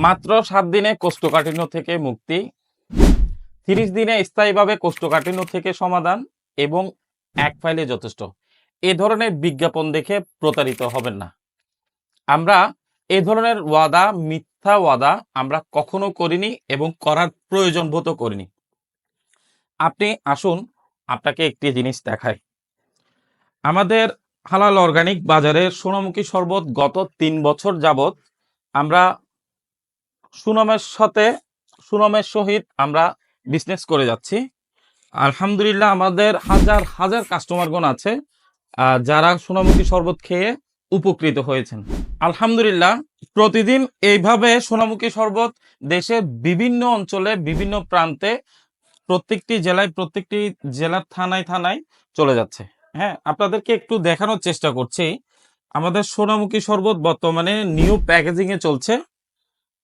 মাত্র 7 দিনে কোষ্ঠকাঠিন্য থেকে মুক্তি, 30 দিনে স্থায়ীভাবে কোষ্ঠকাঠিন্য থেকে সমাধান এবং এক ফাইলে যথেষ্ট। এ ধরনের বিজ্ঞাপন দেখে প্রতারিত হবেন না। আমরা এ ধরনের ওয়াদা, মিথ্যা ওয়াদা আমরা কখনো করিনি এবং করার প্রয়োজন বোধও করিনি। আপনি আসুন আপনাকে একটি জিনিস দেখাই। আমাদের হালাল অর্গানিক বাজারের সোনামুখী শরবত গত 3 বছর যাবত আমরা সুনামের সহিত আমরা বিজনেস করে যাচ্ছি। আলহামদুলিল্লাহ, আমাদের হাজার হাজার কাস্টমারগণ আছে যারা সোনামুখী শরবত খেয়ে উপকৃত হয়েছেন। আলহামদুলিল্লাহ, প্রতিদিন এইভাবে সোনামুখী শরবত দেশের বিভিন্ন অঞ্চলে, বিভিন্ন প্রান্তে, প্রত্যেকটি জেলার থানায় থানায় চলে যাচ্ছে। হ্যাঁ, আপনাদেরকে একটু দেখানোর চেষ্টা করছি। আমাদের সোনামুখী শরবত বর্তমানে নিউ প্যাকেজিং এ চলছে।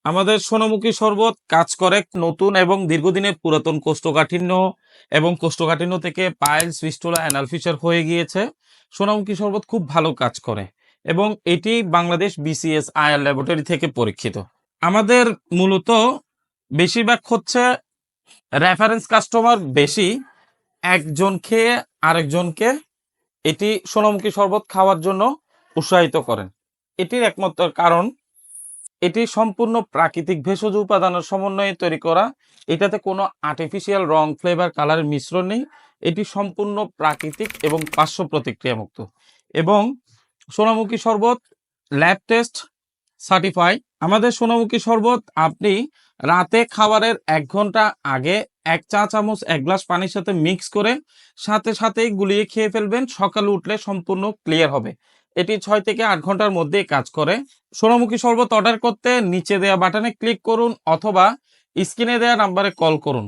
আমাদের সোনামুখী শরবত কাজ করে নতুন এবং দীর্ঘদিনের পুরাতন কোষ্ঠকাঠিন্য এবং কোষ্ঠকাঠিন্য থেকে পাইলস, ফিস্টুলা, অ্যানাল ফিশার হয়ে গিয়েছে। সোনামুখী শরবত খুব ভালো কাজ করে এবং এটি বাংলাদেশ BCS আয়ার ল্যাবরেটরি থেকে পরীক্ষিত। আমাদের মূলত বেশিরভাগ হচ্ছে রেফারেন্স কাস্টমার বেশি, একজন খেয়ে আরেকজনকে এটি সোনামুখী শরবত খাওয়ার জন্য উৎসাহিত করেন। এটির একমাত্র কারণ এটি সম্পূর্ণ প্রাকৃতিক ভেষজ উপাদানের সমন্বয়ে তৈরি করা। এটাতে কোনো আর্টিফিশিয়াল রং, ফ্লেভার, কালারের মিশ্রণ নেই। এটি সম্পূর্ণ প্রাকৃতিক এবং পার্শ্ব প্রতিক্রিয়া মুক্ত। এবং সোনামুখী শরবত ল্যাব টেস্ট সার্টিফাই। আমাদের সোনামুখী শরবত আপনি রাতে খাবারের 1 ঘন্টা আগে 1 চা চামচ 1 গ্লাস পানির সাথে মিক্স করে সাথেই গুলিয়ে খেয়ে ফেলবেন। সকালে উঠলে সম্পূর্ণ ক্লিয়ার হবে। এটি 6 থেকে 8 ঘন্টার মধ্যেই কাজ করে। সোনামুখী শরবত অর্ডার করতে নিচে দেওয়া বাটনে ক্লিক করুন অথবা স্ক্রিনে দেওয়া নাম্বারে কল করুন।